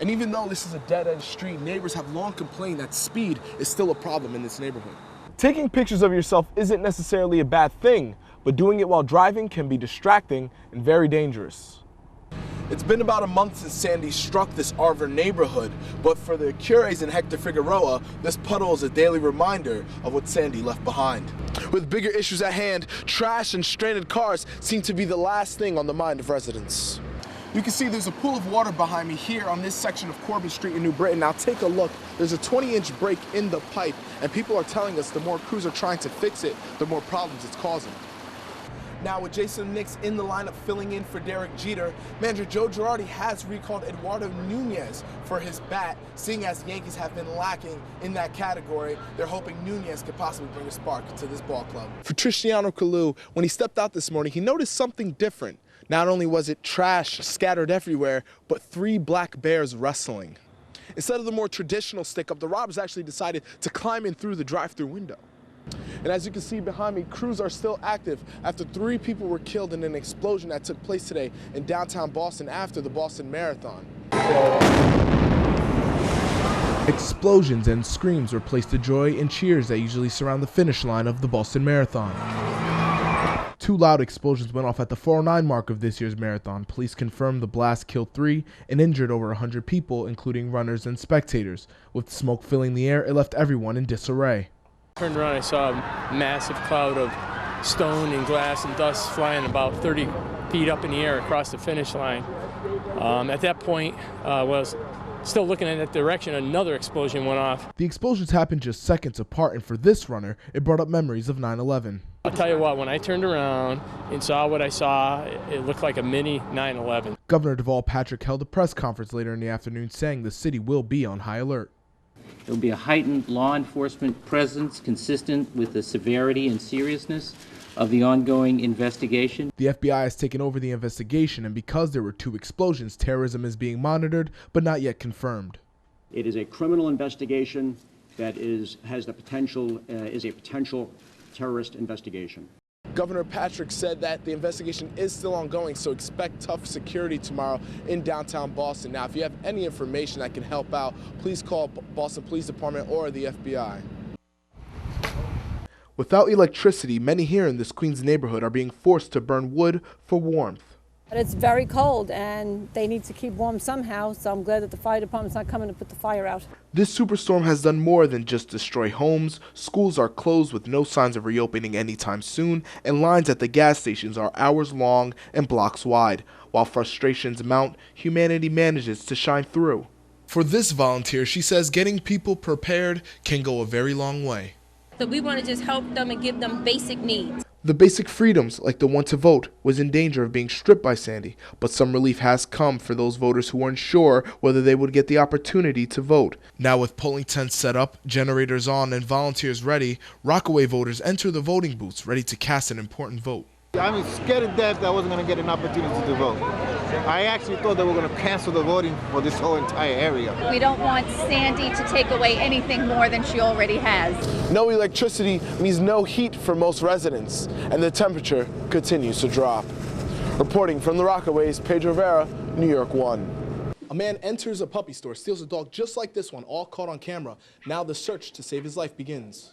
And even though this is a dead-end street, neighbors have long complained that speed is still a problem in this neighborhood. Taking pictures of yourself isn't necessarily a bad thing, but doing it while driving can be distracting and very dangerous. It's been about a month since Sandy struck this Aurora neighborhood, but for the Cures and Hector Figueroa, this puddle is a daily reminder of what Sandy left behind. With bigger issues at hand, trash and stranded cars seem to be the last thing on the mind of residents. You can see there's a pool of water behind me here on this section of Corbin Street in New Britain. Now take a look. There's a 20-inch break in the pipe, and people are telling us the more crews are trying to fix it, the more problems it's causing. Now with Jason Nix in the lineup filling in for Derek Jeter, manager Joe Girardi has recalled Eduardo Nunez for his bat. Seeing as the Yankees have been lacking in that category, they're hoping Nunez could possibly bring a spark to this ball club. For Cristiano Kalu, when he stepped out this morning, he noticed something different. Not only was it trash scattered everywhere, but 3 black bears wrestling. Instead of the more traditional stick-up, the robbers actually decided to climb in through the drive-through window. And as you can see behind me, crews are still active after 3 people were killed in an explosion that took place today in downtown Boston after the Boston Marathon. Explosions and screams replaced the joy and cheers that usually surround the finish line of the Boston Marathon. 2 loud explosions went off at the 409 mark of this year's marathon. Police confirmed the blast killed 3 and injured over 100 people, including runners and spectators. With smoke filling the air, it left everyone in disarray. Turned around, I saw a massive cloud of stone and glass and dust flying about 30 feet up in the air across the finish line. At that point, was still looking in that direction, another explosion went off. The explosions happened just seconds apart, and for this runner, it brought up memories of 9/11. I'll tell you what, when I turned around and saw what I saw, it looked like a mini 9/11. Governor Deval Patrick held a press conference later in the afternoon saying the city will be on high alert. There will be a heightened law enforcement presence consistent with the severity and seriousness of the ongoing investigation. The FBI has taken over the investigation, and because there were 2 explosions, terrorism is being monitored, but not yet confirmed. It is a criminal investigation that is a potential terrorist investigation. Governor Patrick said that the investigation is still ongoing, so expect tough security tomorrow in downtown Boston. Now, if you have any information that can help out, please call Boston Police Department or the FBI. Without electricity, many here in this Queens neighborhood are being forced to burn wood for warmth. But it's very cold, and they need to keep warm somehow, so I'm glad that the fire department's not coming to put the fire out. This superstorm has done more than just destroy homes. Schools are closed with no signs of reopening anytime soon, and lines at the gas stations are hours long and blocks wide. While frustrations mount, humanity manages to shine through. For this volunteer, she says getting people prepared can go a very long way. So we want to just help them and give them basic needs. The basic freedoms, like the one to vote, was in danger of being stripped by Sandy, but some relief has come for those voters who weren't sure whether they would get the opportunity to vote. Now with polling tents set up, generators on, and volunteers ready, Rockaway voters enter the voting booths ready to cast an important vote. I'm scared to death that I wasn't going to get an opportunity to vote. I actually thought they were going to cancel the voting for this whole entire area. We don't want Sandy to take away anything more than she already has. No electricity means no heat for most residents, and the temperature continues to drop. Reporting from the Rockaways, Pedro Rivera, New York 1. A man enters a puppy store, steals a dog just like this one, all caught on camera. Now the search to save his life begins.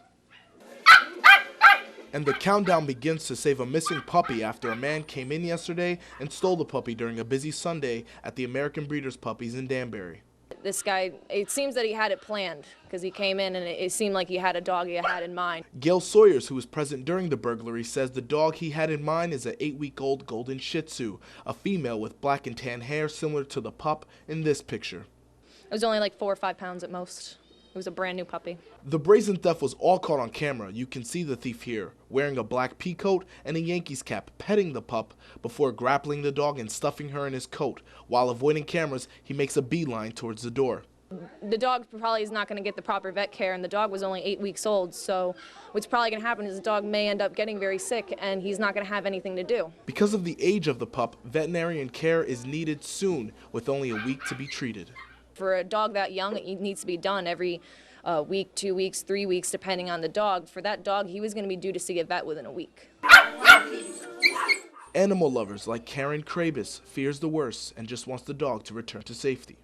And the countdown begins to save a missing puppy after a man came in yesterday and stole the puppy during a busy Sunday at the American Breeders' Puppies in Danbury. This guy, it seems that he had it planned because he came in and it seemed like he had a dog he had in mind. Gail Sawyers, who was present during the burglary, says the dog he had in mind is an 8-week-old golden Shih Tzu, a female with black and tan hair similar to the pup in this picture. It was only like 4 or 5 pounds at most. It was a brand new puppy. The brazen theft was all caught on camera. You can see the thief here, wearing a black pea coat and a Yankees cap, petting the pup before grappling the dog and stuffing her in his coat. While avoiding cameras, he makes a beeline towards the door. The dog probably is not going to get the proper vet care, and the dog was only 8 weeks old, so what's probably going to happen is the dog may end up getting very sick, and he's not going to have anything to do. Because of the age of the pup, veterinarian care is needed soon, with only a week to be treated. For a dog that young, it needs to be done every week, 2 weeks, 3 weeks, depending on the dog. For that dog, he was going to be due to see a vet within a week. Animal lovers like Karen Krabis fears the worst and just wants the dog to return to safety.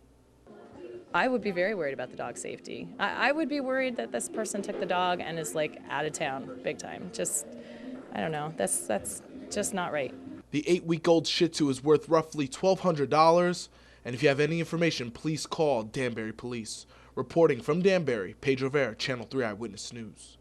I would be very worried about the dog's safety. I would be worried that this person took the dog and is like out of town big time. Just, I don't know, that's just not right. The 8-week-old Shih Tzu is worth roughly $1,200, and if you have any information, please call Danbury Police. Reporting from Danbury, Pedro Rivera, Channel 3 Eyewitness News.